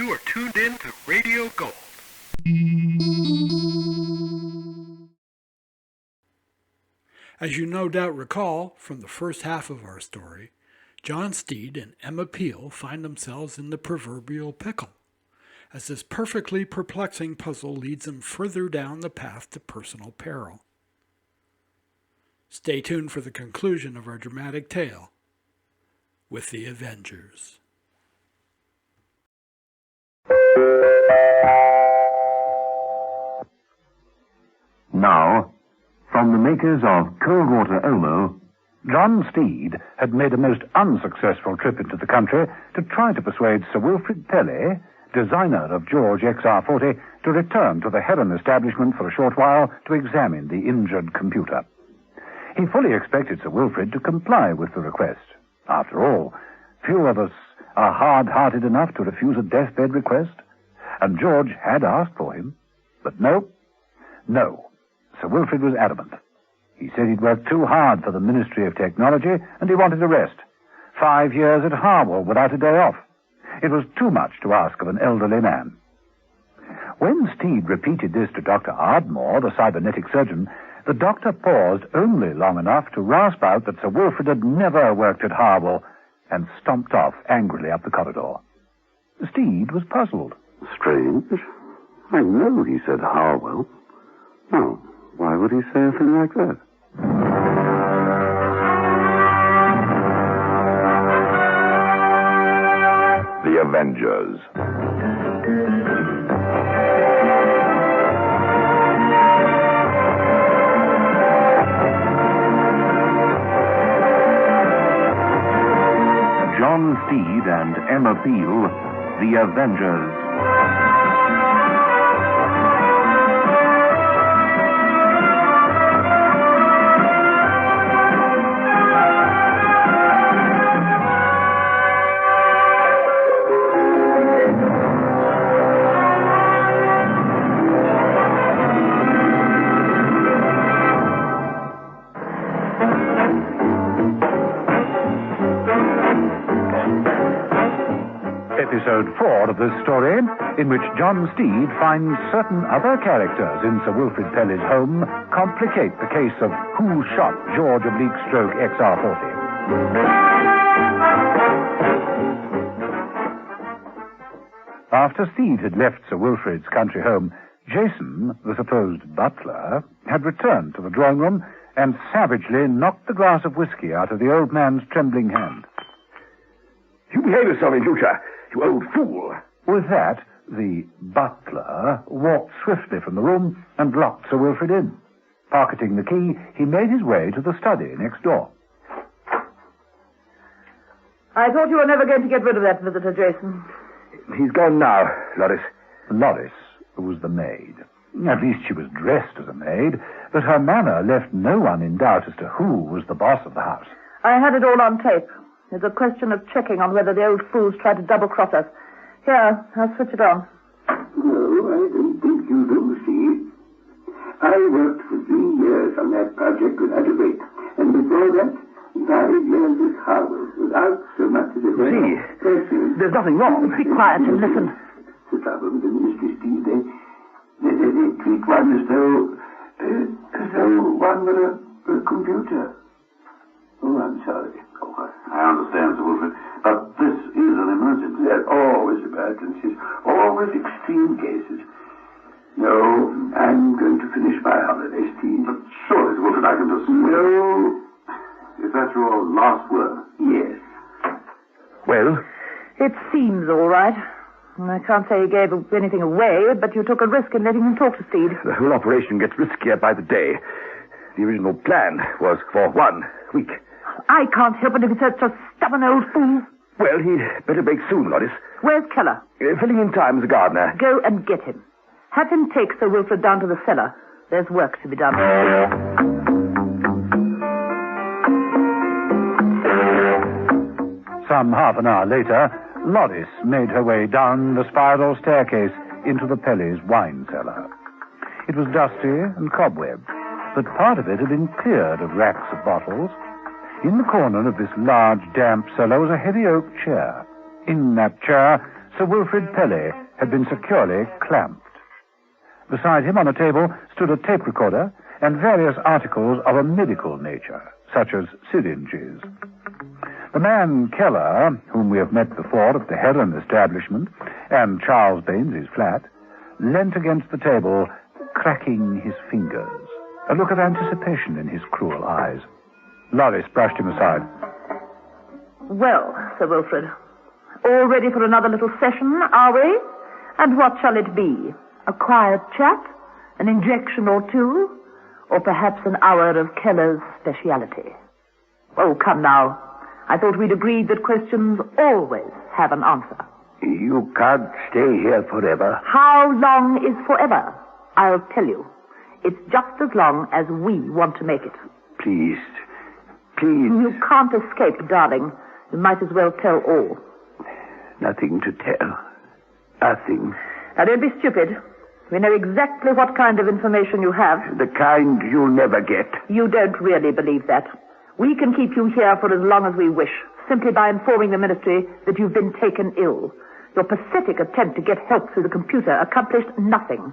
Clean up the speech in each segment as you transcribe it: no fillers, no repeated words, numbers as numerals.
You are tuned in to Radio Gold. As you no doubt recall from the first half of our story, John Steed and Emma Peel find themselves in the proverbial pickle, as this perfectly perplexing puzzle leads them further down the path to personal peril. Stay tuned for the conclusion of our dramatic tale with the Avengers. Now, from the makers of Cold Water Omo, John Steed had made a most unsuccessful trip into the country to try to persuade Sir Wilfrid Pelly, designer of George XR40, to return to the Heron establishment for a short while to examine the injured computer. He fully expected Sir Wilfrid to comply with the request. After all, few of us are hard-hearted enough to refuse a deathbed request, and George had asked for him. But no. Sir Wilfrid was adamant. He said he'd worked too hard for the Ministry of Technology, and he wanted a rest. 5 years at Harwell without a day off. It was too much to ask of an elderly man. When Steed repeated this to Dr. Ardmore, the cybernetic surgeon, the doctor paused only long enough to rasp out that Sir Wilfrid had never worked at Harwell, and stomped off angrily up the corridor. Steed was puzzled. Strange. I know he said Harwell. No, why would he say a thing like that? The Avengers. John Steed and Emma Peel, The Avengers. Episode 4 of this story, in which John Steed finds certain other characters in Sir Wilfrid Pelly's home complicate the case of who shot George Oblique-Stroke XR40. After Steed had left Sir Wilfrid's country home, Jason, the supposed butler, had returned to the drawing room and savagely knocked the glass of whiskey out of the old man's trembling hand. You behave yourself in future, you old fool. With that, the butler walked swiftly from the room and locked Sir Wilfrid in. Pocketing the key, he made his way to the study next door. I thought you were never going to get rid of that visitor, Jason. He's gone now, Loris. Loris was the maid. At least she was dressed as a maid, but her manner left no one in doubt as to who was the boss of the house. I had it all on tape. It's a question of checking on whether the old fools tried to double-cross us. Here, I'll switch it on. No, I don't think you do, see. I worked for 3 years on that project without a break, and before that, 5 years at Harvard without so much as a break. See, there's nothing wrong. Be quiet and listen. The trouble with the Ministry, Steve, they treat one as though one were a computer. Oh, I'm sorry. Oh, I understand, Sir Wilfrid, but this is an emergency. There are always emergencies, always extreme cases. No, I'm going to finish my holiday, Steve. But surely, Sir Wilfrid, I can just... No. Is that your last word? Yes. Well? It seems all right. I can't say you gave anything away, but you took a risk in letting him talk to Steed. The whole operation gets riskier by the day. The original plan was for 1 week. I can't help it if he's such a stubborn old fool. Well, he'd better break soon, Loris. Where's Keller? Filling in time as a gardener. Go and get him. Have him take Sir Wilfrid down to the cellar. There's work to be done. Some half an hour later, Loris made her way down the spiral staircase into the Pelly's wine cellar. It was dusty and cobwebbed, but part of it had been cleared of racks of bottles. In the corner of this large, damp cellar was a heavy oak chair. In that chair Sir Wilfrid Pelley had been securely clamped. Beside him on a table stood a tape recorder and various articles of a medical nature, such as syringes. The man Keller, whom we have met before at the Heron establishment, and Charles Baines' flat, leant against the table, cracking his fingers, a look of anticipation in his cruel eyes. Loris brushed him aside. Well, Sir Wilfrid, all ready for another little session, are we? And what shall it be? A quiet chat? An injection or two? Or perhaps an hour of Keller's speciality? Oh, come now. I thought we'd agreed that questions always have an answer. You can't stay here forever. How long is forever? I'll tell you. It's just as long as we want to make it. Please. You can't escape, darling. You might as well tell all. Nothing to tell. Nothing. Now, don't be stupid. We know exactly what kind of information you have. The kind you'll never get. You don't really believe that. We can keep you here for as long as we wish, simply by informing the ministry that you've been taken ill. Your pathetic attempt to get help through the computer accomplished nothing,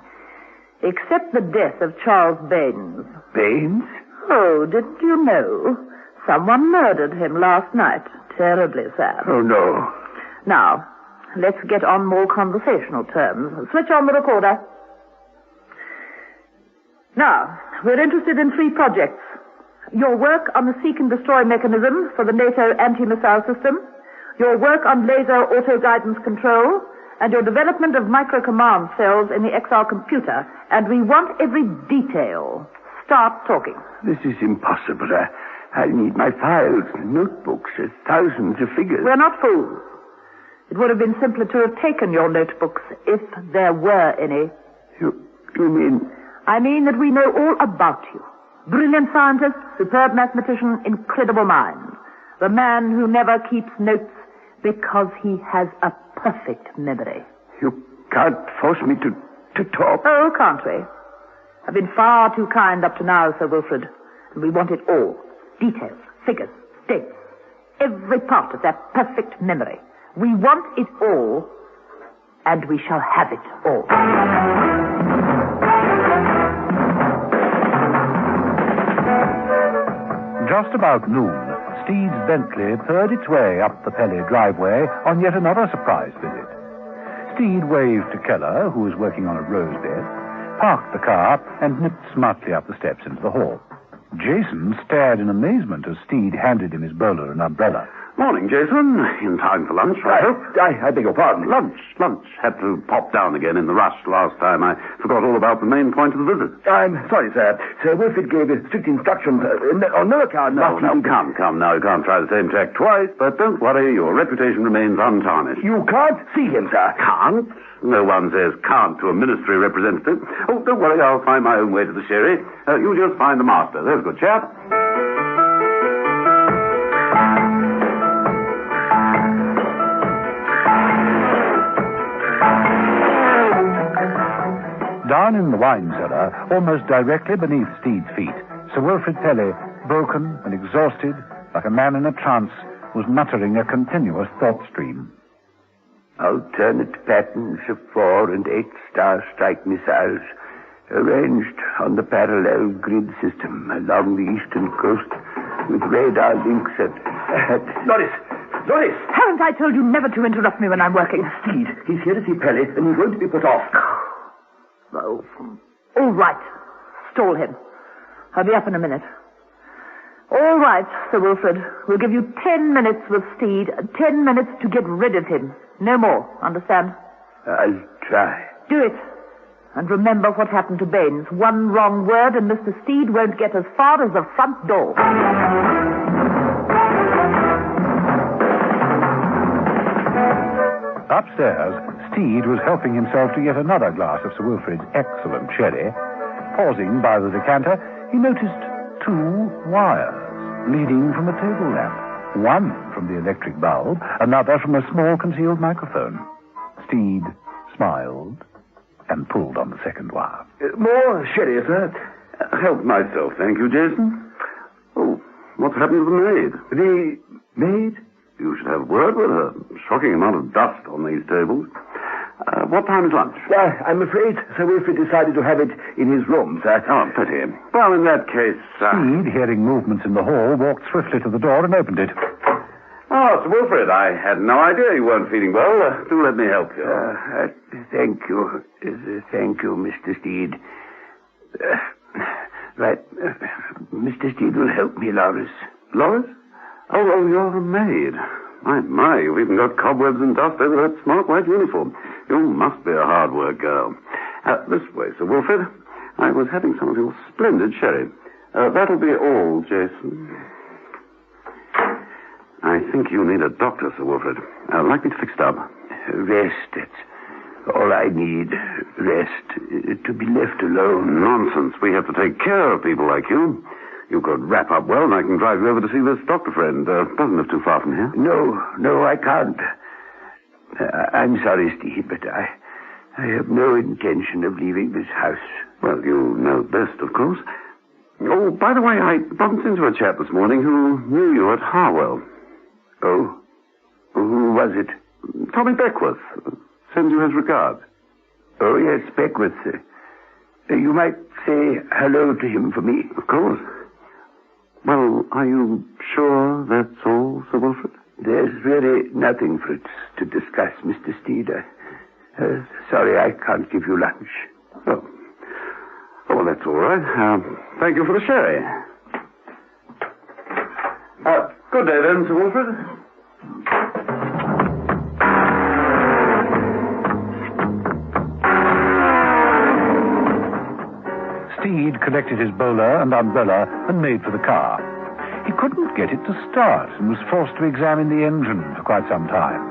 except the death of Charles Baines. Baines? Oh, didn't you know? Someone murdered him last night. Terribly sad. Oh, no. Now, let's get on more conversational terms. Switch on the recorder. Now, we're interested in 3 projects. Your work on the seek and destroy mechanism for the NATO anti-missile system, your work on laser auto-guidance control, and your development of micro-command cells in the XR computer. And we want every detail. Start talking. This is impossible. I need my files, notebooks, thousands of figures. We're not fools. It would have been simpler to have taken your notebooks if there were any. You mean? I mean that we know all about you. Brilliant scientist, superb mathematician, incredible mind. The man who never keeps notes because he has a perfect memory. You can't force me to talk. Oh, can't we? I've been far too kind up to now, Sir Wilfrid. And we want it all. Details, figures, dates. Every part of that perfect memory. We want it all, and we shall have it all. Just about noon, Steed's Bentley purred its way up the Pelley driveway on yet another surprise visit. Steed waved to Keller, who was working on a rose bed, parked the car, and nipped smartly up the steps into the hall. Jason stared in amazement as Steed handed him his bowler and umbrella. Morning, Jason. In time for lunch, I hope. I beg your pardon. Lunch. Had to pop down again in the rush last time. I forgot all about the main point of the visit. I'm sorry, sir. Sir Wilfrid gave strict instructions on no account. No, come now. You can't try the same tack twice, but don't worry. Your reputation remains untarnished. You can't see him, sir. Can't? No one says can't to a ministry representative. Oh, don't worry. I'll find my own way to the sherry. You just find the master. There's a good chap. Down in the wine cellar, almost directly beneath Steed's feet, Sir Wilfrid Pelley, broken and exhausted, like a man in a trance, was muttering a continuous thought stream. Alternate patterns of 4 and 8 star strike missiles arranged on the parallel grid system along the eastern coast with radar links at... Loris! Haven't I told you never to interrupt me when I'm working? Steed, he's here to see Pelley, and he's going to be put off. Oh, all right. Stall him. I'll be up in a minute. All right, Sir Wilfrid. We'll give you 10 minutes with Steed. 10 minutes to get rid of him. No more. Understand? I'll try. Do it. And remember what happened to Baines. One wrong word and Mr. Steed won't get as far as the front door. Upstairs, Steed was helping himself to yet another glass of Sir Wilfrid's excellent sherry. Pausing by the decanter, he noticed 2 wires leading from a table lamp. One from the electric bulb, another from a small concealed microphone. Steed smiled and pulled on the second wire. More sherry, sir. Help myself, thank you, Jason. Oh, what's happened to the maid? The maid? You should have a word with her. shocking amount of dust on these tables. What time is lunch? I'm afraid Sir Wilfrid decided to have it in his room, sir. Oh, pity. Well, in that case... Steed, hearing movements in the hall, walked swiftly to the door and opened it. Oh, Sir Wilfrid, I had no idea you weren't feeling well. Do let me help you. Thank you. Thank you, Mr. Steed. Mr. Steed will help me, Loris. Loris? Oh, you're a maid. My, you've even got cobwebs and dust over that smart white uniform. You must be a hard-work girl. This way, Sir Wilfrid. I was having some of your splendid sherry. That'll be all, Jason. I think you need a doctor, Sir Wilfrid. Like me to fix it up. Rest, that's all I need. Rest. To be left alone. Nonsense. We have to take care of people like you. You could wrap up well, and I can drive you over to see this doctor friend. Doesn't live too far from here. No, I can't. I'm sorry, Steve, but I have no intention of leaving this house. Well, you know best, of course. Oh, by the way, I bumped into a chap this morning who knew you at Harwell. Oh? Who was it? Tommy Beckworth. Sends you his regards. Oh, yes, Beckworth. You might say hello to him for me. Of course. Well, are you sure that's all, Sir Wilfrid? There's really nothing for us to discuss, Mr. Steed. Sorry, I can't give you lunch. Oh, well, that's all right. Thank you for the sherry. Good day, then, Sir Wilfrid. Steed collected his bowler and umbrella and made for the car. He couldn't get it to start and was forced to examine the engine for quite some time.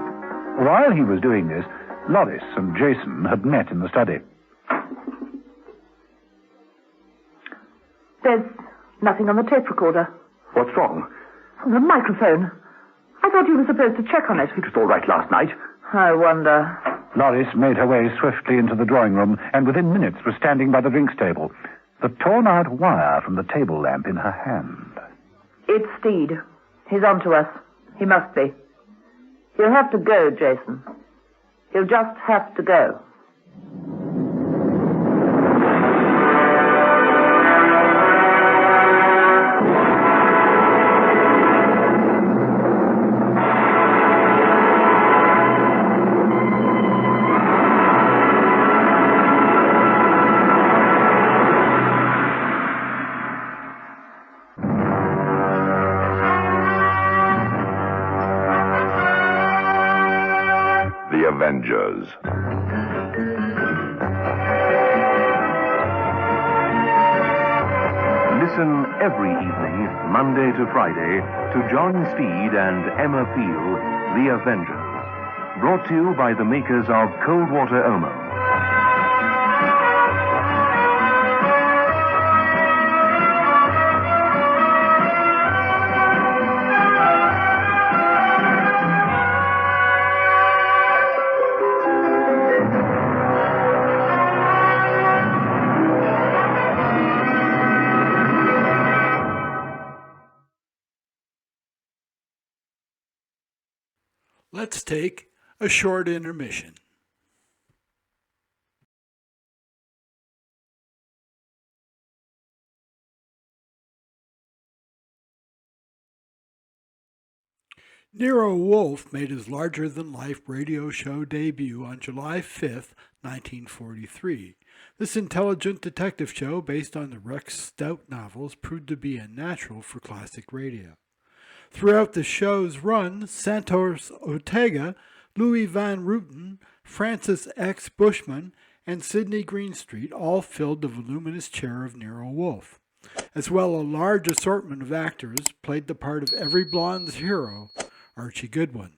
While he was doing this, Loris and Jason had met in the study. There's nothing on the tape recorder. What's wrong? The microphone. I thought you were supposed to check on it. It was all right last night. I wonder. Loris made her way swiftly into the drawing room and within minutes was standing by the drinks table, the torn-out wire from the table lamp in her hand. It's Steed. He's on to us. He must be. He'll have to go, Jason. He'll just have to go. The Avengers. Listen every evening, Monday to Friday, to John Steed and Emma Peel, The Avengers. Brought to you by the makers of Cold Water Omo. Let's take a short intermission. Nero Wolfe made his larger-than-life radio show debut on July 5, 1943. This intelligent detective show, based on the Rex Stout novels, proved to be a natural for classic radio. Throughout the show's run, Santos Ortega, Louis Van Rooten, Francis X. Bushman, and Sidney Greenstreet all filled the voluminous chair of Nero Wolfe. As well, a large assortment of actors played the part of every blonde's hero, Archie Goodwin.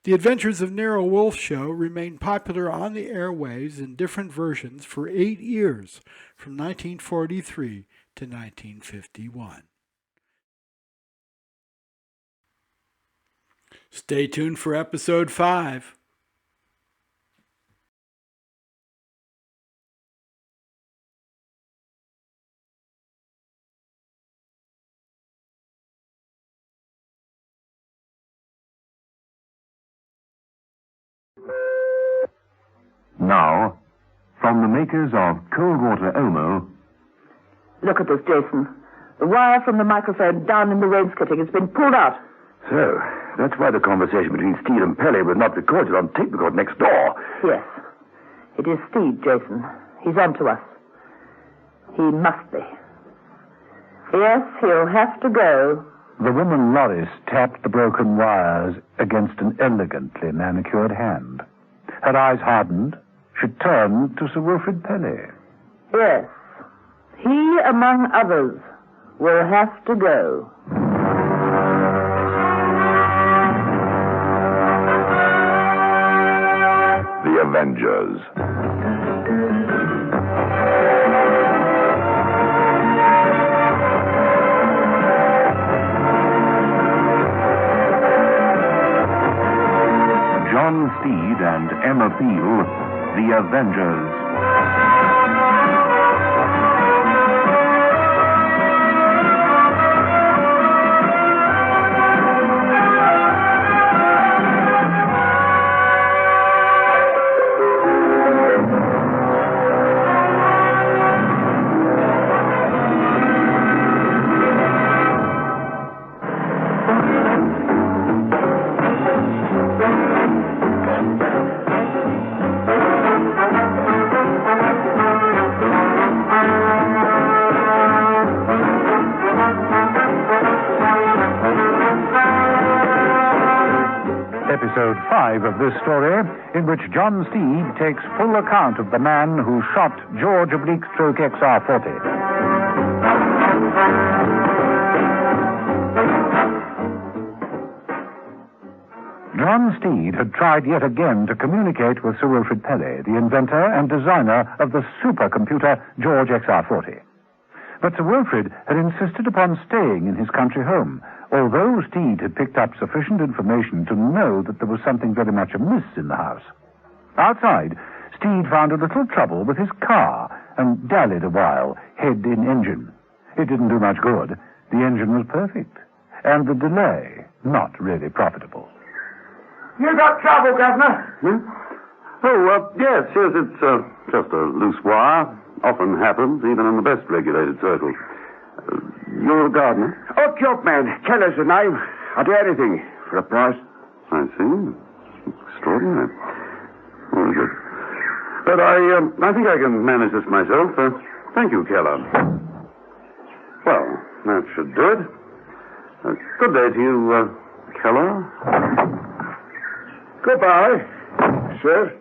The Adventures of Nero Wolfe show remained popular on the airwaves in different versions for 8 years, from 1943 to 1951. Stay tuned for episode 5. Now, from the makers of Cold Water Omo. Look at this, Jason. The wire from the microphone down in the wainscoting has been pulled out. So, that's why the conversation between Steed and Pele was not recorded on tape record next door. Yes. It is Steed, Jason. He's on to us. He must be. Yes, he'll have to go. The woman Loris tapped the broken wires against an elegantly manicured hand. Her eyes hardened. She turned to Sir Wilfrid Pele. Yes. He, among others, will have to go. The Avengers. John Steed and Emma Peel, The Avengers. Episode 5 of this story, in which John Steed takes full account of the man who shot George Oblique-Stroke XR40. John Steed had tried yet again to communicate with Sir Wilfrid Pele, the inventor and designer of the supercomputer George XR40. But Sir Wilfrid had insisted upon staying in his country home, although Steed had picked up sufficient information to know that there was something very much amiss in the house. Outside, Steed found a little trouble with his car and dallied a while, head in engine. It didn't do much good. The engine was perfect, and the delay not really profitable. You got trouble, Governor? Yes, it's just a loose wire. Often happens, even in the best regulated circles. You're a gardener? Oh, job man. Tell us the name. I'll do anything for a price. I see. Extraordinary. Very good. But I think I can manage this myself. Thank you, Keller. Well, that should do it. Good day to you, Keller. Goodbye, sir.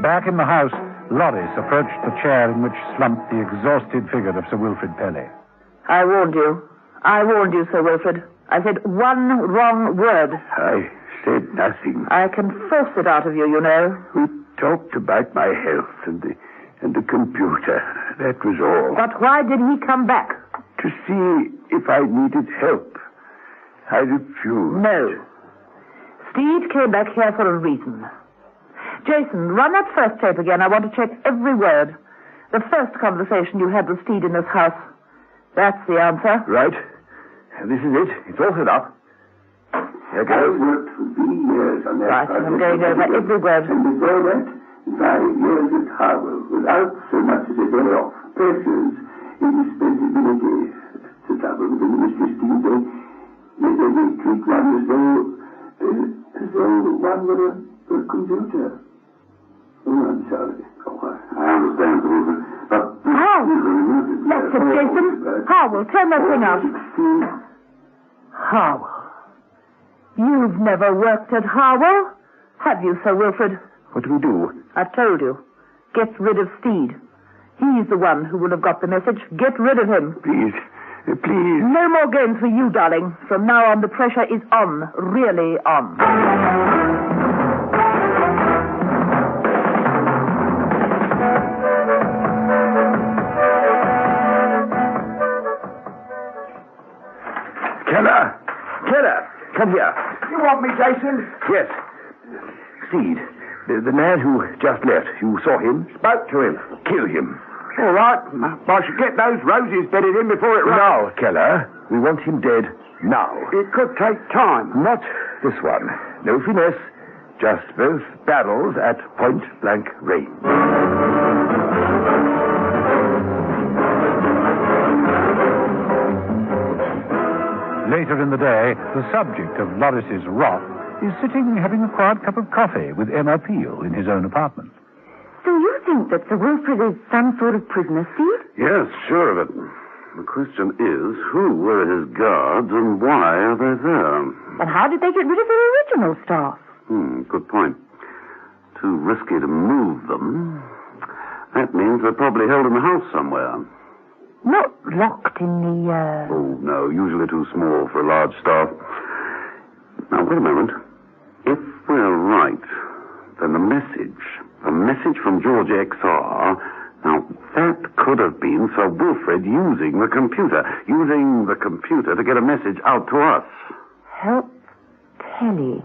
Back in the house, Loris approached the chair in which slumped the exhausted figure of Sir Wilfrid Pele. I warned you, Sir Wilfrid. I said one wrong word. I said nothing. I can force it out of you, you know. We talked about my health and the computer. That was all. But why did he come back? To see if I needed help. I refused. No. Steed came back here for a reason. Jason, run that first tape again. I want to check every word. The first conversation you had with Steed in this house. That's the answer. Right. This is it. It's all set up. Here I goes. worked for 3 years on that Right, project. I'm going over every word. And before that, 5 years at Harvard without so much as a day off. Pressures, indispensability. The trouble with the Mr. Steed, they treat one as though one were a computer. Oh, I'm sorry. Oh, I understand, Wilfrid. But... How? That's it, Jason. Howell, turn that thing out. Howell. You've never worked at Howell, have you, Sir Wilfrid? What do we do? I've told you. Get rid of Steed. He's the one who will have got the message. Get rid of him. Please. Please. No more games for you, darling. From now on, the pressure is on. Really on. Keller, come here. You want me, Jason? Yes. Steed, the man who just left, you saw him? Spoke to him. Kill him. All right. I should get those roses bedded in before it rains. Now, Keller. We want him dead now. It could take time. Not this one. No finesse. Just both barrels at point-blank range. Later in the day, the subject of Loris's wrath is sitting having a quiet cup of coffee with Emma Peel in his own apartment. So you think that Sir Wilfrid is some sort of prisoner, Steed? Yes, sure of it. The question is, who were his guards and why are they there? And how did they get rid of their original staff? Good point. Too risky to move them. That means they're probably held in the house somewhere. Not locked in the, Oh, no, usually too small for a large staff. Now, wait a moment. If we're right, then the message from George XR, now, that could have been Sir Wilfrid using the computer to get a message out to us. Help Telly.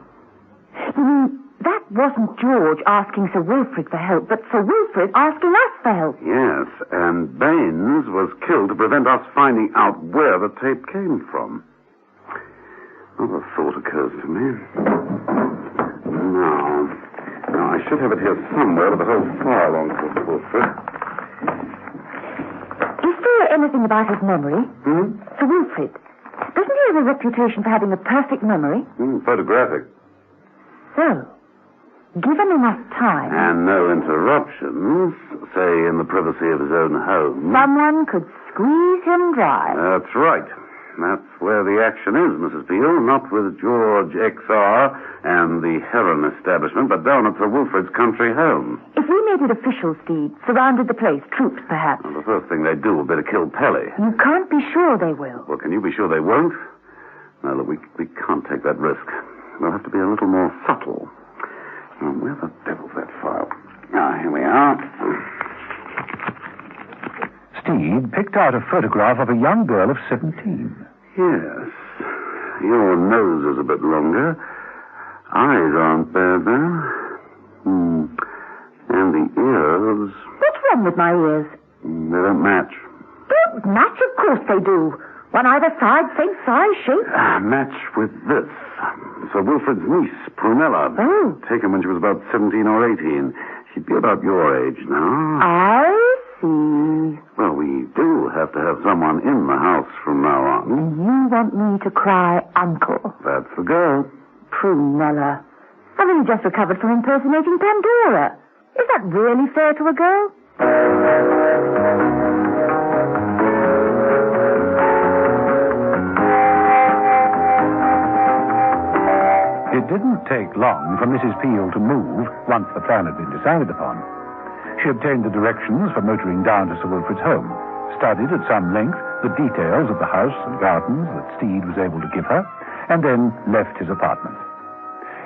You mean, that wasn't George asking Sir Wilfrid for help, but Sir Wilfrid asking us for help. Yes, and Baines was killed to prevent us finding out where the tape came from. Another thought occurs to me. Now, I should have it here somewhere with the whole file on Sir Wilfrid. Is there anything about his memory? Sir Wilfrid, doesn't he have a reputation for having a perfect memory? Photographic. So, given enough time... And no interruptions, say in the privacy of his own home. Someone could squeeze him dry. That's right. That's where the action is, Mrs. Peel. Not with George XR and the Heron establishment, but down at Sir Wilfrid's country home. If we made it official, Steed, surrounded the place, troops perhaps. Well, the first thing they do will be to kill Pelly. You can't be sure they will. Well, can you be sure they won't? No, look, we can't take that risk. We'll have to be a little more subtle. Where the devil's that file? Here we are. Steed picked out a photograph of a young girl of 17. Yes. Your nose is a bit longer. Eyes aren't bad, though. And the ears... What's wrong with my ears? They don't match. Don't match? Of course they do. One either side, same size, shape. Match with this. Sir Wilfrid's niece, Prunella. Oh. Taken when she was about 17 or 18. She'd be about your age now. I see. Well, we do have to have someone in the house from now on. And you want me to cry uncle? That's the girl. Prunella. I've only just recovered from impersonating Pandora. Is that really fair to a girl? It didn't take long for Mrs. Peel to move once the plan had been decided upon. She obtained the directions for motoring down to Sir Wilfrid's home, studied at some length the details of the house and gardens that Steed was able to give her, and then left his apartment.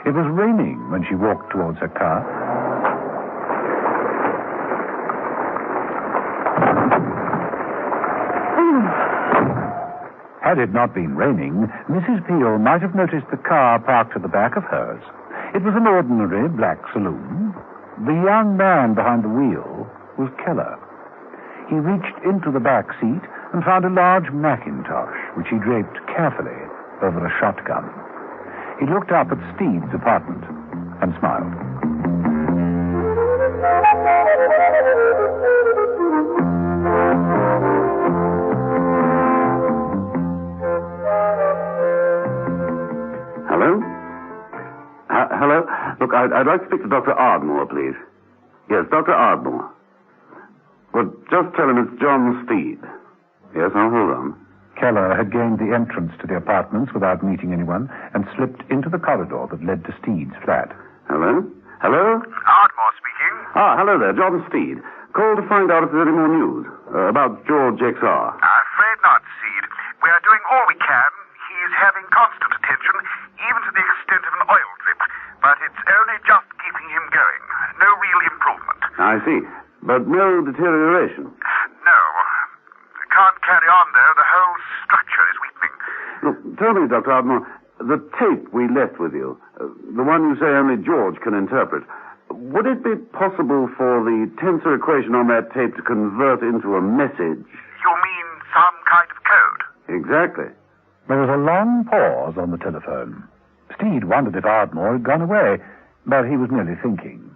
It was raining when she walked towards her car. Had it not been raining, Mrs. Peel might have noticed the car parked at the back of hers. It was an ordinary black saloon. The young man behind the wheel was Keller. He reached into the back seat and found a large Macintosh, which he draped carefully over a shotgun. He looked up at Steed's apartment and smiled. Hello? Hello? Look, I'd like to speak to Dr. Ardmore, please. Yes, Dr. Ardmore. Well, just tell him it's John Steed. Yes, I'll hold on. Keller had gained the entrance to the apartments without meeting anyone and slipped into the corridor that led to Steed's flat. Hello? Hello? Ardmore speaking. Hello there, John Steed. Call to find out if there's any more news about George XR. Afraid not, Steed. We are doing all we can. He's having constant attention, even to the extent of an oil drip. But it's only just keeping him going. No real improvement. I see. But no deterioration. No. Can't carry on, though. The whole structure is weakening. Look, tell me, Dr. Ardmore, The tape we left with you, the one you say only George can interpret, would it be possible for the tensor equation on that tape to convert into a message? You mean some kind of code? Exactly. There was a long pause on the telephone. Steed wondered if Ardmore had gone away, but he was merely thinking.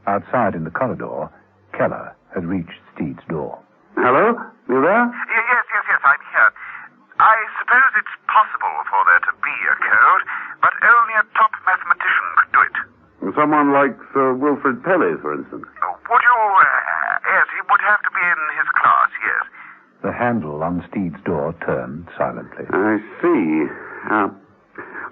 Outside in the corridor, Keller had reached Steed's door. Hello? You there? Yes, I'm here. I suppose it's possible for there to be a code, but only a top mathematician could do it. Someone like Sir Wilfrid Pelley, for instance. Would you... yes, he would have to be in his class, yes. The handle on Steed's door turned silently. I see.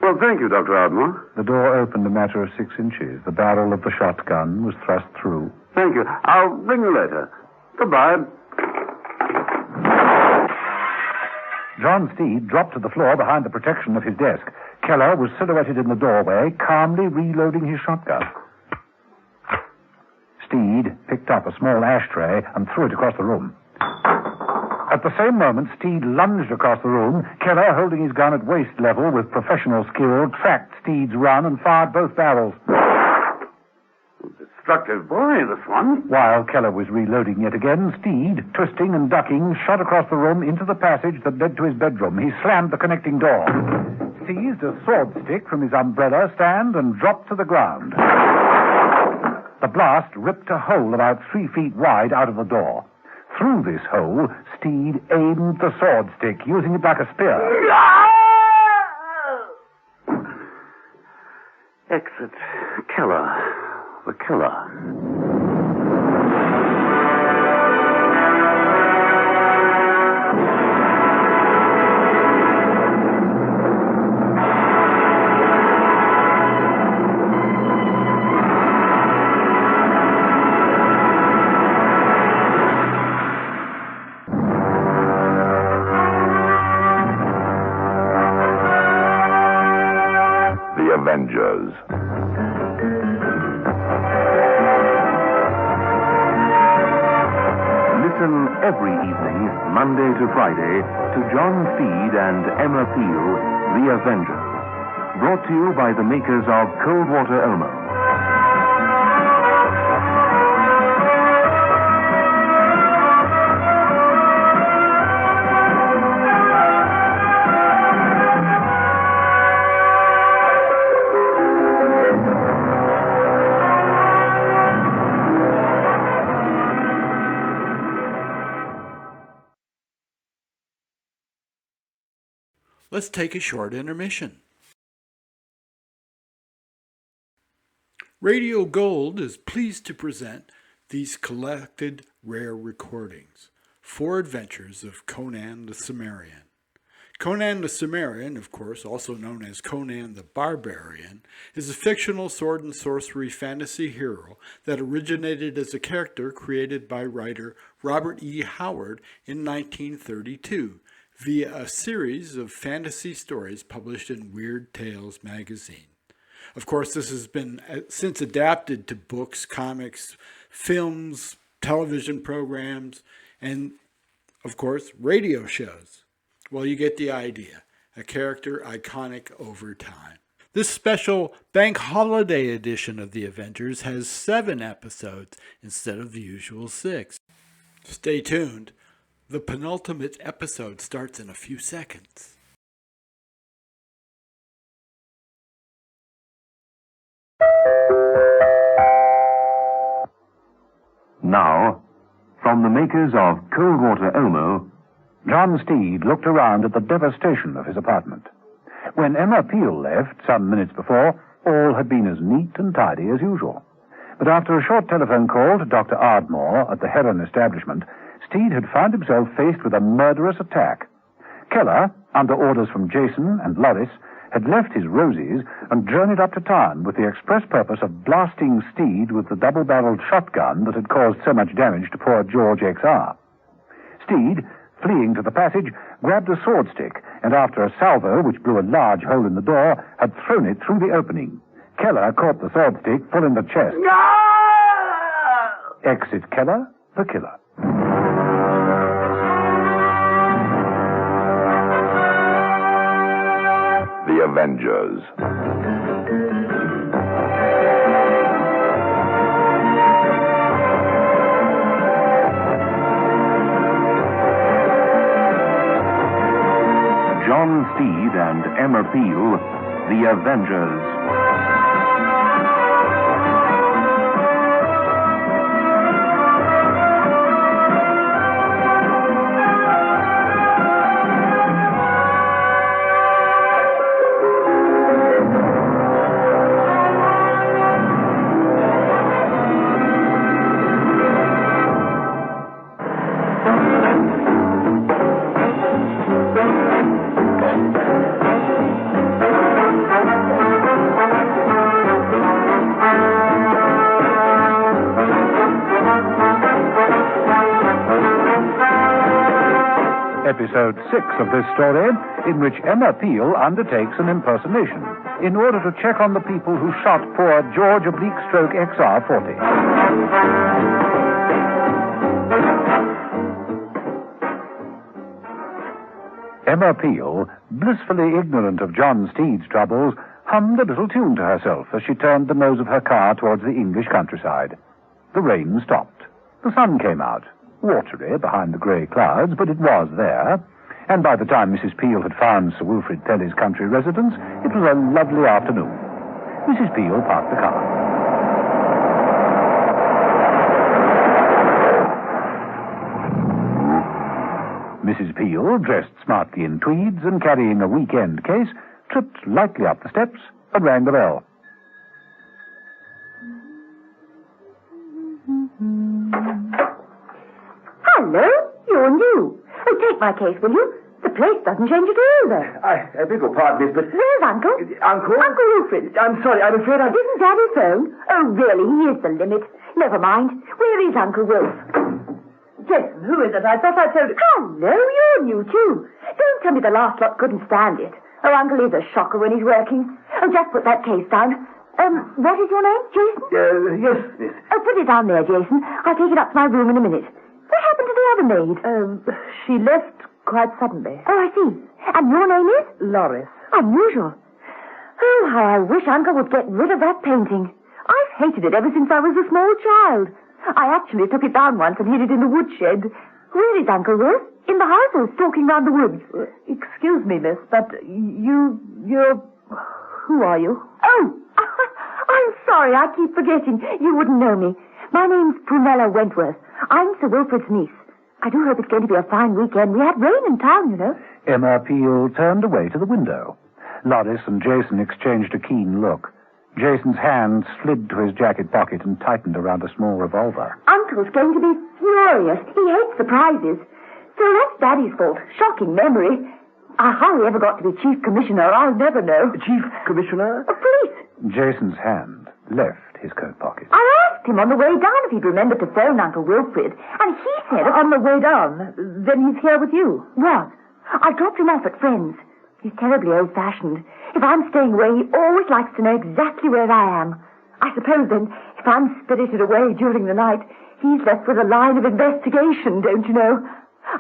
Well, thank you, Dr. Ardmore. The door opened a matter of 6 inches. The barrel of the shotgun was thrust through. Thank you. I'll ring you later. Goodbye. John Steed dropped to the floor behind the protection of his desk. Keller was silhouetted in the doorway, calmly reloading his shotgun. Steed picked up a small ashtray and threw it across the room. At the same moment, Steed lunged across the room. Keller, holding his gun at waist level with professional skill, tracked Steed's run and fired both barrels. Destructive boy, this one. While Keller was reloading yet again, Steed, twisting and ducking, shot across the room into the passage that led to his bedroom. He slammed the connecting door, seized a sword stick from his umbrella stand, and dropped to the ground. The blast ripped a hole about 3 feet wide out of the door. Through this hole, Steed aimed the sword stick, using it like a spear. Exit. Keller. The killer. The Avengers. Listen every evening, Monday to Friday, to John Steed and Emma Peel, The Avengers. Brought to you by the makers of Cold Water Omo. Let's take a short intermission. Radio Gold is pleased to present these collected rare recordings, 4 adventures of Conan the Cimmerian. Conan the Cimmerian, of course, also known as Conan the Barbarian, is a fictional sword and sorcery fantasy hero that originated as a character created by writer Robert E. Howard in 1932 via a series of fantasy stories published in Weird Tales magazine. Of course, this has been since adapted to books, comics, films, television programs, and, of course, radio shows. Well, you get the idea. A character iconic over time. This special bank holiday edition of The Avengers has 7 episodes instead of the usual 6. Stay tuned. The penultimate episode starts in a few seconds. Now, from the makers of Cold Water Omo, John Steed looked around at the devastation of his apartment. When Emma Peel left, some minutes before, all had been as neat and tidy as usual. But after a short telephone call to Dr. Ardmore at the Heron establishment, Steed had found himself faced with a murderous attack. Keller, under orders from Jason and Loris, had left his roses and journeyed up to town with the express purpose of blasting Steed with the double-barreled shotgun that had caused so much damage to poor George XR. Steed, fleeing to the passage, grabbed a sword stick, and after a salvo which blew a large hole in the door, had thrown it through the opening. Keller caught the sword stick full in the chest. No! Exit Keller, the killer. The Avengers. John Steed and Emma Peel, The Avengers. Episode 6 of this story, in which Emma Peel undertakes an impersonation in order to check on the people who shot poor George Oblique Stroke XR40. Emma Peel, blissfully ignorant of John Steed's troubles, hummed a little tune to herself as she turned the nose of her car towards the English countryside. The rain stopped. The sun came out. Watery behind the grey clouds, but it was there. And by the time Mrs. Peel had found Sir Wilfrid Pelly's country residence, it was a lovely afternoon. Mrs. Peel parked the car. Mrs. Peel, dressed smartly in tweeds and carrying a weekend case, tripped lightly up the steps and rang the bell. Hello, you're new. Oh, take my case, will you? The place doesn't change at all, though. I beg your pardon, miss, but... Where's Uncle? Uncle? Uncle Wilfrid. I'm sorry, I'm afraid I... Didn't Daddy phone? Oh, really, he is the limit. Never mind. Where is Uncle Wilf? Jason, who is it? I thought I told you. Hello, you're new, too. Don't tell me the last lot couldn't stand it. Oh, Uncle is a shocker when he's working. Oh, just put that case down. What is your name, Jason? Yes, miss. Oh, put it down there, Jason. I'll take it up to my room in a minute. What happened to the other maid? She left quite suddenly. Oh, I see. And your name is? Loris. Unusual. Oh, how I wish Uncle would get rid of that painting. I've hated it ever since I was a small child. I actually took it down once and hid it in the woodshed. Where is Uncle Will? In the house or stalking round the woods? Excuse me, miss, but you're... Who are you? Oh, I'm sorry, I keep forgetting. You wouldn't know me. My name's Prunella Wentworth. I'm Sir Wilfrid's niece. I do hope it's going to be a fine weekend. We had rain in town, you know. Emma Peel turned away to the window. Loris and Jason exchanged a keen look. Jason's hand slid to his jacket pocket and tightened around a small revolver. Uncle's going to be furious. He hates surprises. So that's Daddy's fault. Shocking memory. How he ever got to be Chief Commissioner, I'll never know. Chief Commissioner? Of police. Jason's hand left his coat pocket. I asked him on the way down if he'd remembered to phone Uncle Wilfrid, and he said... On the way down? Then he's here with you? What? I dropped him off at Friends. He's terribly old-fashioned. If I'm staying away, he always likes to know exactly where I am. I suppose, then, if I'm spirited away during the night, he's left with a line of investigation, don't you know?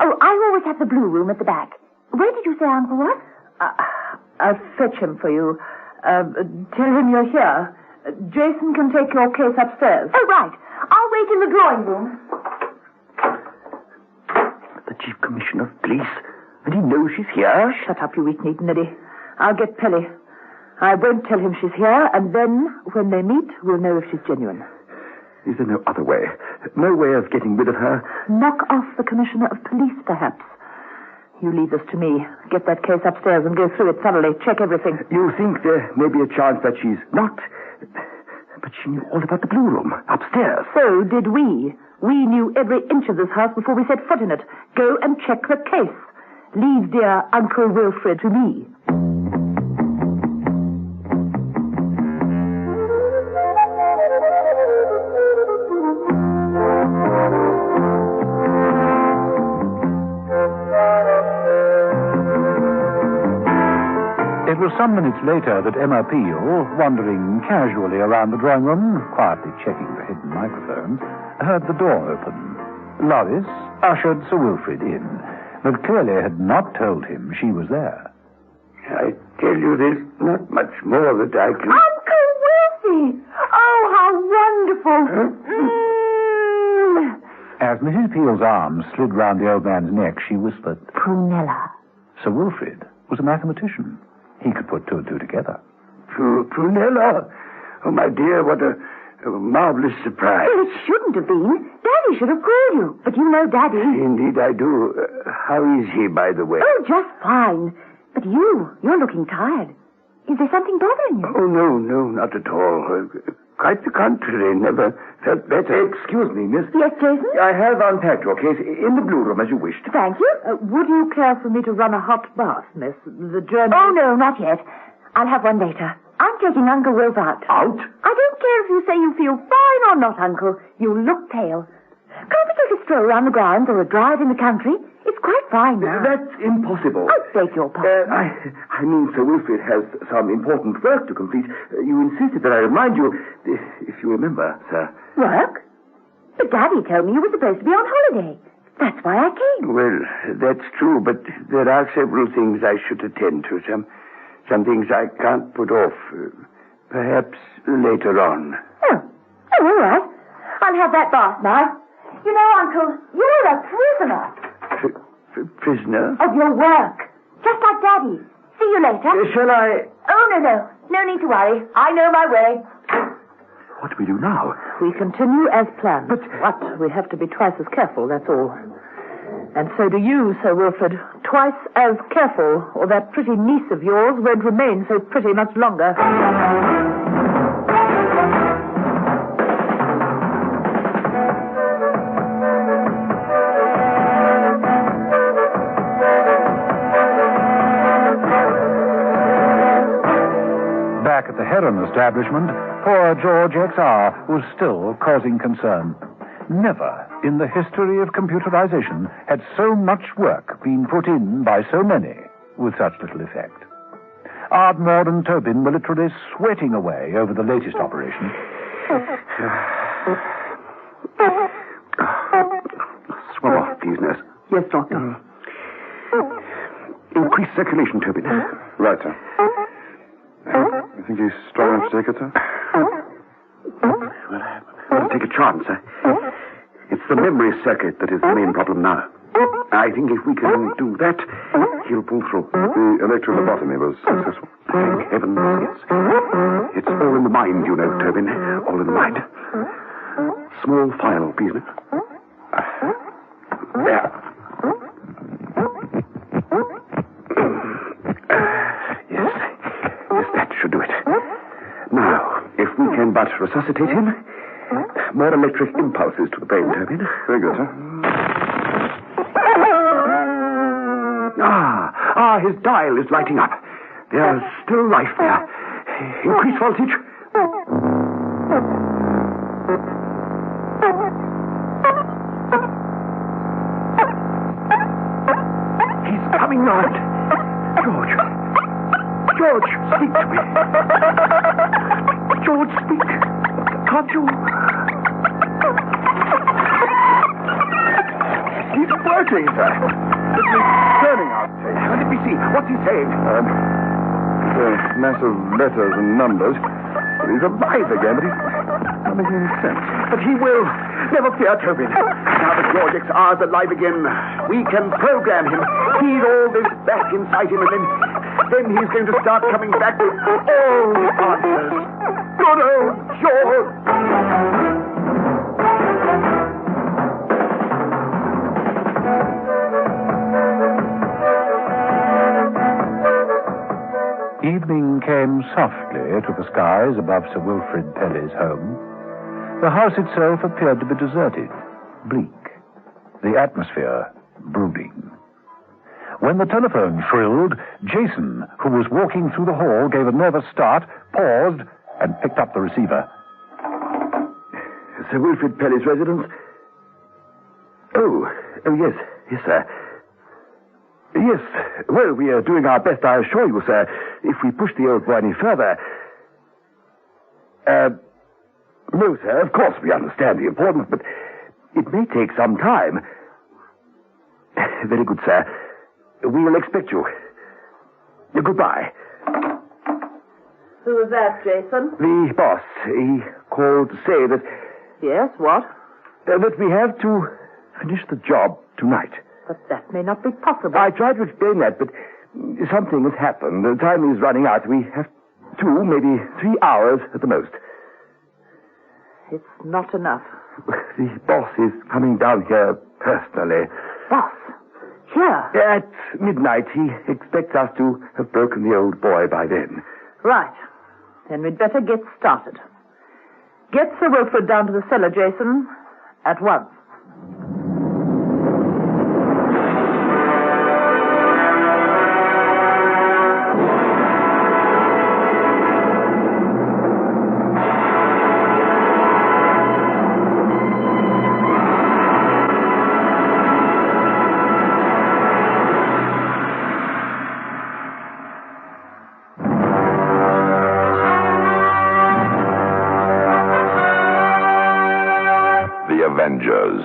Oh, I always have the blue room at the back. Where did you say Uncle was? I'll fetch him for you. Tell him you're here. Jason can take your case upstairs. Oh, right. I'll wait in the drawing room. The Chief Commissioner of Police? And he knows she's here? Shut up, you weak-kneed niddy. I'll get Pelly. I won't tell him she's here, and then, when they meet, we'll know if she's genuine. Is there no other way? No way of getting rid of her? Knock off the Commissioner of Police, perhaps. You leave this to me. Get that case upstairs and go through it thoroughly. Check everything. You think there may be a chance that she's not? But she knew all about the blue room, upstairs. So did we. We knew every inch of this house before we set foot in it. Go and check the case. Leave dear Uncle Wilfrid to me. It was some minutes later that Emma Peel, wandering casually around the drawing room, quietly checking the hidden microphones, heard the door open. Loris ushered Sir Wilfrid in, but clearly had not told him she was there. I tell you there's not much more that I can... Uncle Wilfie! Oh, how wonderful! As Mrs. Peel's arm slid round the old man's neck, she whispered, Prunella. Sir Wilfrid was a mathematician. He could put two and two together. Prunella? Oh, my dear, what a marvelous surprise. Well, it shouldn't have been. Daddy should have called you. But you know Daddy. Indeed, I do. How is he, by the way? Oh, just fine. But you're looking tired. Is there something bothering you? Oh, no, not at all. Quite the contrary. Never felt better. Excuse me, miss. Yes, Jason? I have unpacked your case in the blue room, as you wished. Thank you. Would you care for me to run a hot bath, miss? The journey... Oh, no, not yet. I'll have one later. I'm taking Uncle Wilf out. Out? I don't care if you say you feel fine or not, Uncle. You look pale. Can't we take a stroll around the grounds or a drive in the country? It's quite fine now. That's impossible. I beg your pardon. I mean, Sir Wilfrid has some important work to complete. You insisted that I remind you, if you remember, sir. Work? But Daddy told me you were supposed to be on holiday. That's why I came. Well, that's true, but there are several things I should attend to. Some things I can't put off. Perhaps later on. Oh, all right. I'll have that bath now. You know, Uncle, you're a prisoner. Prisoner? Of your work. Just like Daddy. See you later. Shall I... Oh, no. No need to worry. I know my way. What do we do now? We continue as planned. But we have to be twice as careful, that's all. And so do you, Sir Wilfrid. Twice as careful, or that pretty niece of yours won't remain so pretty much longer. Back at the Heron establishment, poor George XR was still causing concern. Never in the history of computerization had so much work been put in by so many with such little effect. Ardmore and Tobin were literally sweating away over the latest operation. Swab off, please, nurse. Yes, Doctor. Increase circulation, Tobin. Right, sir. You think he's strong enough to take it, sir? Well, I'll take a chance. It's the memory circuit that is the main problem now. I think if we can do that, he'll pull through. The electrophlebotomy was successful. Thank heavens, yes. It's all in the mind, you know, Tobin. All in the mind. Small file, please, ma'am. There. Yes, that should do it. Now, if we can but resuscitate him, more electric impulses to the brain, Tobin. Very good, sir. His dial is lighting up. There's still life there. Increase voltage. He's coming round. George, speak to me. George, speak. Can't you? He's working, sir. It's turning out. Let me see. What's he saying? It's a mass of letters and numbers. He's alive again, but he's not making any sense. But he will. Never fear, Tobin. Now that George XR's alive again, we can program him, feed all this back inside him, and then he's going to start coming back with all the answers. Good old George! Evening came softly to the skies above Sir Wilfrid Pelly's home. The house itself appeared to be deserted, bleak, the atmosphere brooding. When the telephone shrilled, Jason, who was walking through the hall, gave a nervous start, paused, and picked up the receiver. Sir Wilfrid Pelly's residence? Oh, yes, sir. Yes, well, we are doing our best, I assure you, sir. If we push the old boy any further... No, sir, of course we understand the importance, but it may take some time. Very good, sir. We will expect you. Goodbye. Who was that, Jason? The boss. He called to say that... Yes, what? That we have to finish the job tonight. But that may not be possible. I tried to explain that, but something has happened. The time is running out. We have 2, maybe 3 hours at the most. It's not enough. The boss is coming down here personally. Boss? Here? At midnight. He expects us to have broken the old boy by then. Right. Then we'd better get started. Get Sir Wilfrid down to the cellar, Jason, at once. Avengers.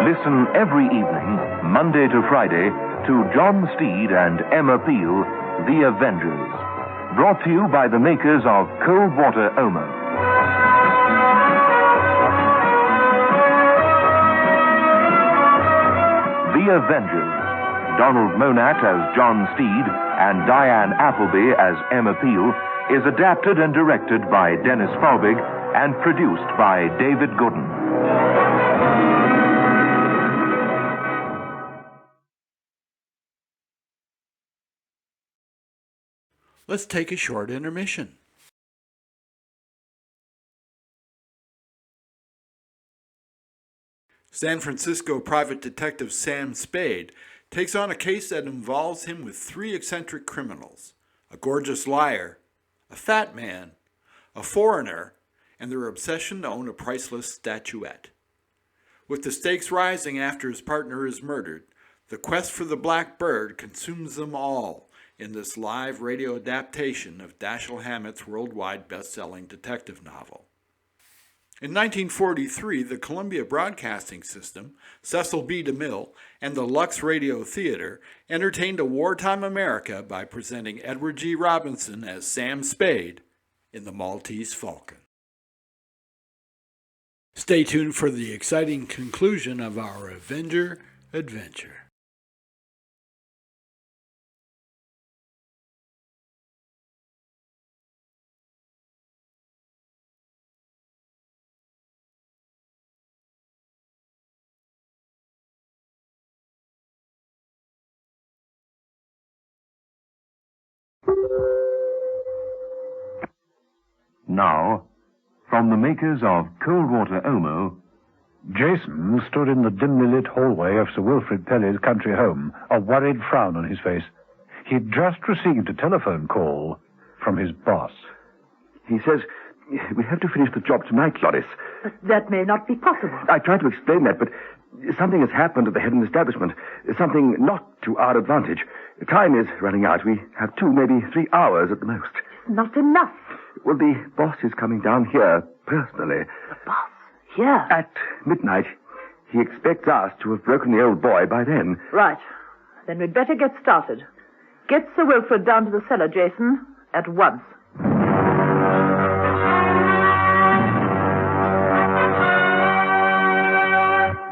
Listen every evening, Monday to Friday, to John Steed and Emma Peel, The Avengers. Brought to you by the makers of Cold Water Omo. The Avengers. Donald Monat as John Steed and Diane Appleby as Emma Peel is adapted and directed by Dennis Falbig and produced by David Gooden. Let's take a short intermission. San Francisco private detective Sam Spade takes on a case that involves him with 3 eccentric criminals: a gorgeous liar, a fat man, a foreigner, and their obsession to own a priceless statuette. With the stakes rising after his partner is murdered, the quest for the black bird consumes them all in this live radio adaptation of Dashiell Hammett's worldwide best-selling detective novel. In 1943, the Columbia Broadcasting System, Cecil B. DeMille, and the Lux Radio Theater entertained a wartime America by presenting Edward G. Robinson as Sam Spade in The Maltese Falcon. Stay tuned for the exciting conclusion of our Avenger adventure. Now, from the makers of Cold Water Omo, Jason stood in the dimly lit hallway of Sir Wilfrid Pelly's country home, a worried frown on his face. He'd just received a telephone call from his boss. He says we have to finish the job tonight, Loris. But that may not be possible. I tried to explain that, but something has happened at the head of the establishment. Something not to our advantage. Time is running out. We have 2, maybe 3 hours at the most. Not enough. Well, the boss is coming down here personally. The boss? Here? At midnight. He expects us to have broken the old boy by then. Right. Then we'd better get started. Get Sir Wilfrid down to the cellar, Jason, at once.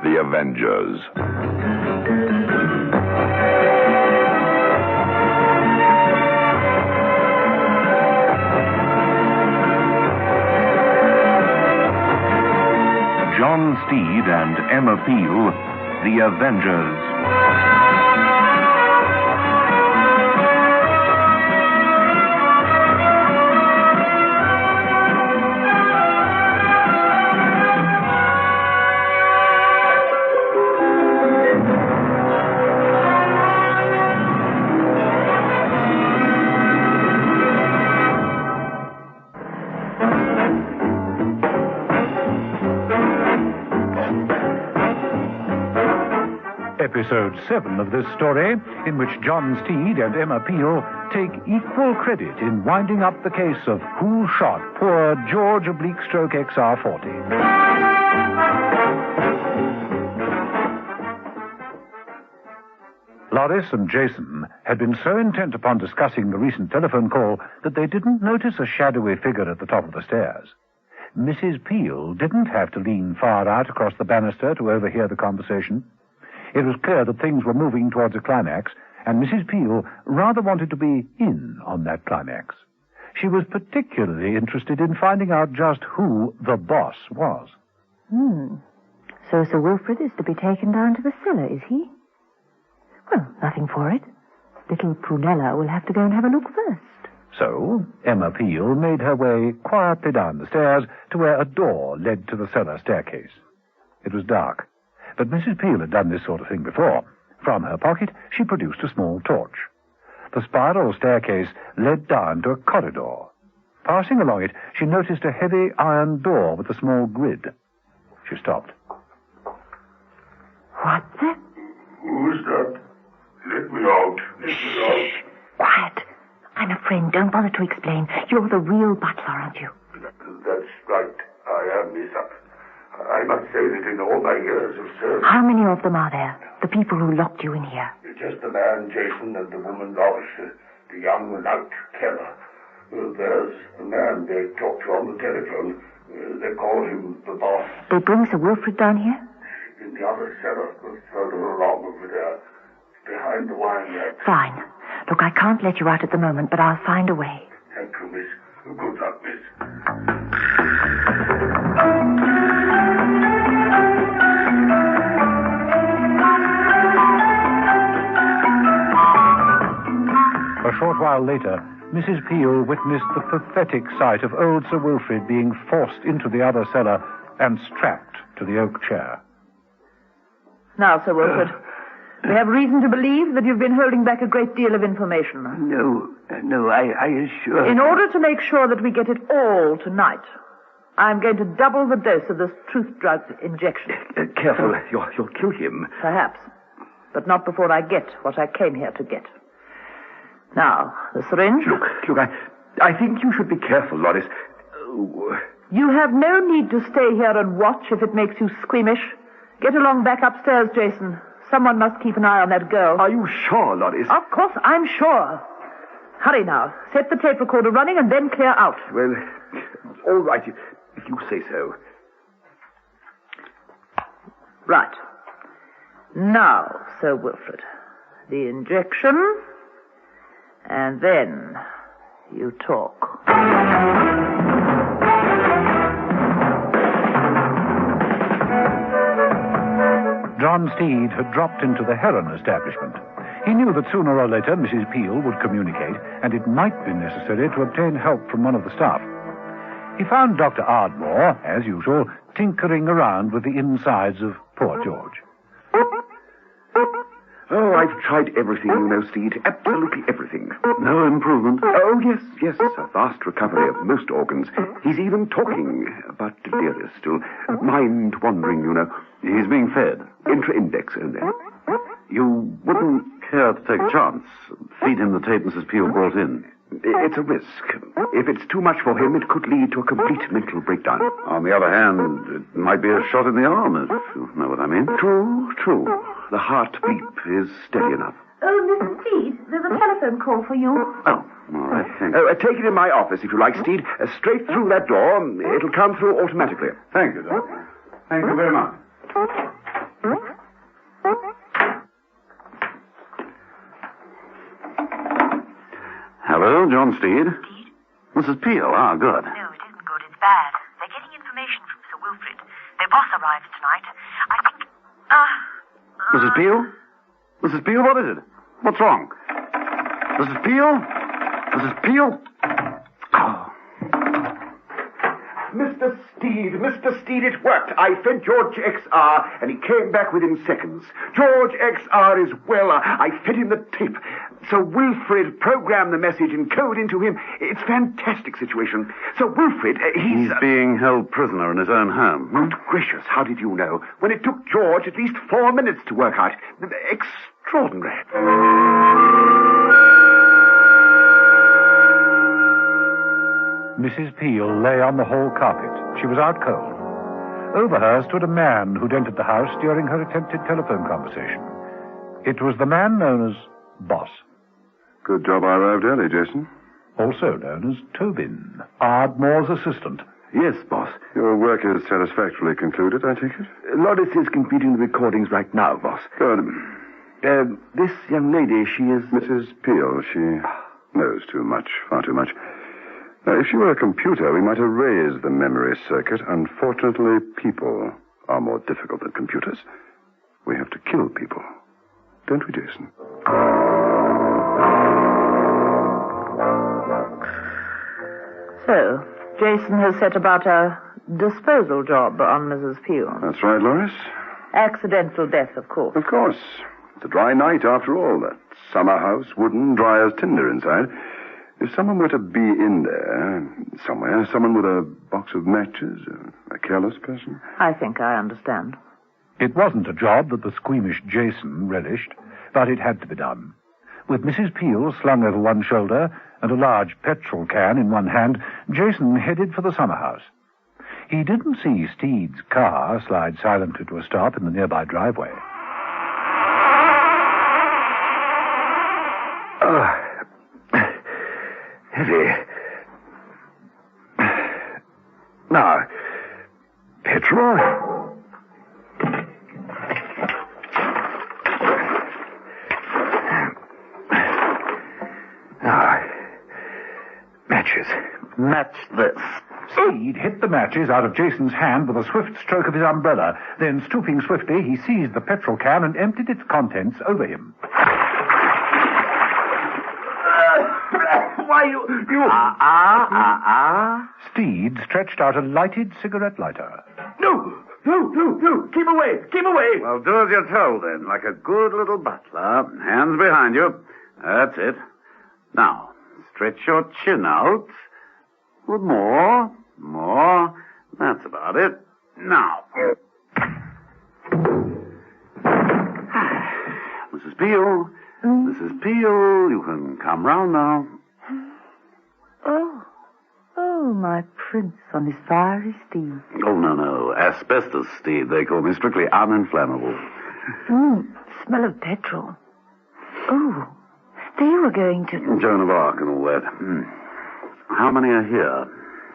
The Avengers. John Steed and Emma Peel, The Avengers. Episode 7 of this story, in which John Steed and Emma Peel take equal credit in winding up the case of who shot poor George Oblique-Stroke XR40. Loris and Jason had been so intent upon discussing the recent telephone call that they didn't notice a shadowy figure at the top of the stairs. Mrs. Peel didn't have to lean far out across the banister to overhear the conversation. It was clear that things were moving towards a climax, and Mrs. Peel rather wanted to be in on that climax. She was particularly interested in finding out just who the boss was. So Sir Wilfrid is to be taken down to the cellar, is he? Well, nothing for it. Little Prunella will have to go and have a look first. So, Emma Peel made her way quietly down the stairs to where a door led to the cellar staircase. It was dark, but Mrs. Peel had done this sort of thing before. From her pocket, she produced a small torch. The spiral staircase led down to a corridor. Passing along it, she noticed a heavy iron door with a small grid. She stopped. What the? Who's that? Let me out. Let me out. Quiet. I'm a friend. Don't bother to explain. You're the real butler, aren't you? That's right. I am, Miss Up. I must say that in all my years of service... How many of them are there? The people who locked you in here? Just the man, Jason, and the woman, Loris, the young knight, Keller. There's a man they talked to on the telephone. They call him the boss. They bring Sir Wilfrid down here? In the other cellar, further along over there, behind the wine rack. Fine. Look, I can't let you out at the moment, but I'll find a way. Thank you, miss. Good luck, miss. A short while later, Mrs. Peel witnessed the pathetic sight of old Sir Wilfrid being forced into the other cellar and strapped to the oak chair. Now, Sir Wilfrid, we have reason to believe that you've been holding back a great deal of information. No, I assure you. In order to make sure that we get it all tonight, I'm going to double the dose of this truth drug injection. Careful, you'll kill him. Perhaps, but not before I get what I came here to get. Now, the syringe. Look, I think you should be careful, Loris. You have no need to stay here and watch if it makes you squeamish. Get along back upstairs, Jason. Someone must keep an eye on that girl. Are you sure, Loris? Of course, I'm sure. Hurry now. Set the tape recorder running and then clear out. Well, all right, if you say so. Right. Now, Sir Wilfrid, the injection, and then you talk. John Steed had dropped into the Heron establishment. He knew that sooner or later Mrs. Peel would communicate, and it might be necessary to obtain help from one of the staff. He found Dr. Ardmore, as usual, tinkering around with the insides of poor George. Oh, I've tried everything, you know, Steed. Absolutely everything. No improvement? Oh, yes. A vast recovery of most organs. He's even talking, but delirious still. Mind wandering, you know. He's being fed. Intra-index only. You wouldn't care to take a chance? Feed him the tape Mrs. Peel brought in. It's a risk. If it's too much for him, it could lead to a complete mental breakdown. On the other hand, it might be a shot in the arm, if you know what I mean. True. The heartbeat is steady enough. Oh, Mrs. Steed, there's a telephone call for you. Oh, all right, thanks. Take it in my office, if you like, Steed. Straight through that door. It'll come through automatically. Thank you, Doctor. Thank you very much. Hello, John Steed. Mrs. Peel, good. No, it isn't good. It's bad. They're getting information from Sir Wilfrid. Their boss arrives tonight. I think... Mrs. Peel? Mrs. Peel, what is it? What's wrong? Mrs. Peel? Mrs. Peel? Oh. Mr. Steed, it worked. I fed George XR, and he came back within seconds. George XR is well. I fed him the tape. Sir Wilfrid programmed the message and code into him. It's a fantastic situation. Sir Wilfrid, he's being held prisoner in his own home. Good gracious, how did you know? When it took George at least 4 minutes to work out. Extraordinary. Mrs. Peel lay on the hall carpet. She was out cold. Over her stood a man who'd entered the house during her attempted telephone conversation. It was the man known as Boss, Good job I arrived early, Jason. also known as Tobin, Ardmore's assistant. Yes, boss. Your work is satisfactorily concluded, I take it? Loris is completing the recordings right now, boss. Good. This young lady, she is... Mrs. Peel, she knows too much, far too much. Now, if she were a computer, we might erase the memory circuit. Unfortunately, people are more difficult than computers. We have to kill people. Don't we, Jason? So, Jason has set about a disposal job on Mrs. Peel. That's right, Loris. Accidental death, of course. Of course. It's a dry night, after all. That summer house, wooden, dry as tinder inside. If someone were to be in there, somewhere, someone with a box of matches, a careless person... I think I understand. It wasn't a job that the squeamish Jason relished, but it had to be done. With Mrs. Peel slung over one shoulder and a large petrol can in one hand, Jason headed for the summer house. He didn't see Steed's car slide silently to a stop in the nearby driveway. Heavy. Now, petrol. Matches. Match this. Steed hit the matches out of Jason's hand with a swift stroke of his umbrella. Then, stooping swiftly, he seized the petrol can and emptied its contents over him. Why, you... Steed stretched out a lighted cigarette lighter. No! Keep away! Well, do as you're told, then, like a good little butler. Hands behind you. That's it. Now, stretch your chin out. With more. That's about it. Now. Mrs. Peel. Mrs. Peel, you can come round now. Oh, my prince on his fiery steed. Oh, no. Asbestos Steed, they call me. Strictly uninflammable. Smell of petrol. Oh, they were going to... Joan of Arc and all that. How many are here?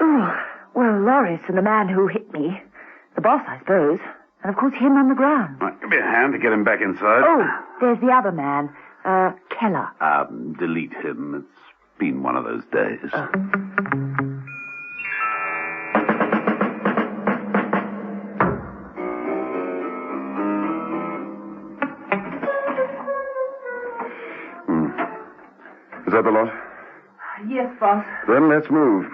Oh, well, Loris and the man who hit me. The boss, I suppose. And, of course, him on the ground. Right, give me a hand to get him back inside. Oh, there's the other man, Keller. Delete him. It's been one of those days. Is that the lot? Yes, boss. Then let's move.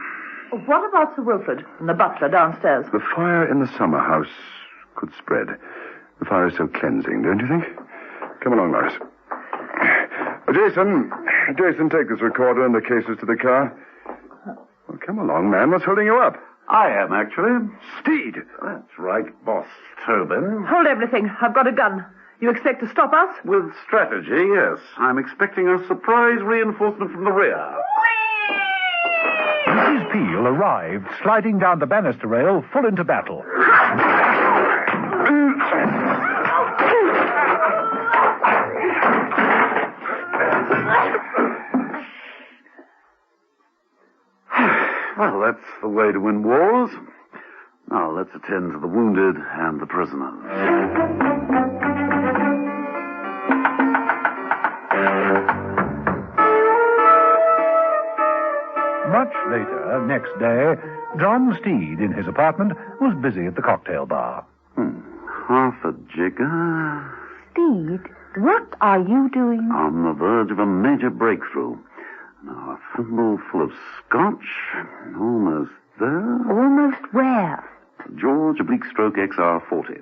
What about Sir Wilfrid and the butler downstairs? The fire in the summer house could spread. The fire is so cleansing, don't you think? Come along, Loris. Jason, take this recorder and the cases to the car. Well, come along, man. What's holding you up? I am, actually. Steed. That's right, Boss Tobin. Hold everything. I've got a gun. You expect to stop us? With strategy, yes. I'm expecting a surprise reinforcement from the rear. Mrs. Peel arrived, sliding down the banister rail, full into battle. Well, that's the way to win wars. Now, let's attend to the wounded and the prisoners. Much later, next day, John Steed, in his apartment, was busy at the cocktail bar. Half a jigger. Steed, what are you doing? On the verge of a major breakthrough. Now, a thimble full of scotch. Almost there. Almost where? George Oblique-Stroke XR40.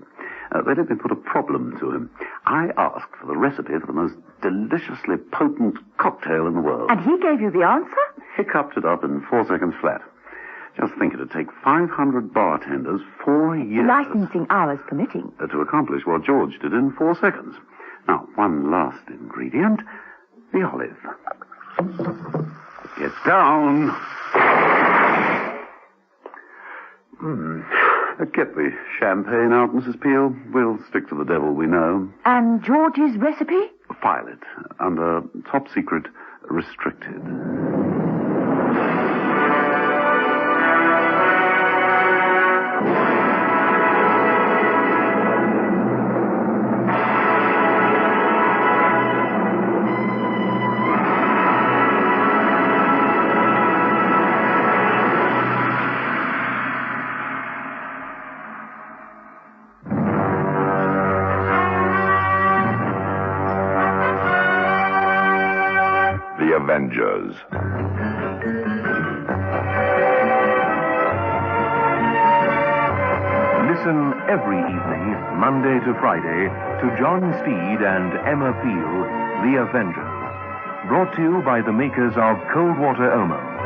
They let me put a problem to him. I asked for the recipe for the most deliciously potent cocktail in the world. And he gave you the answer? Hiccuped it up in 4 seconds flat. Just think, it'd take 500 bartenders 4 years... Licensing hours permitting. To accomplish what George did in 4 seconds. Now, one last ingredient. The olive. Get down. Get the champagne out, Mrs. Peel. We'll stick to the devil we know. And George's recipe? file it under top secret restricted. The Avengers. Listen every evening, Monday to Friday, to John Steed and Emma Peel, The Avengers. Brought to you by the makers of Cold Water Omo.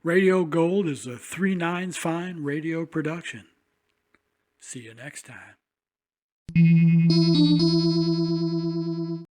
Radio Gold is a 3 Nines Fine radio production. See you next time.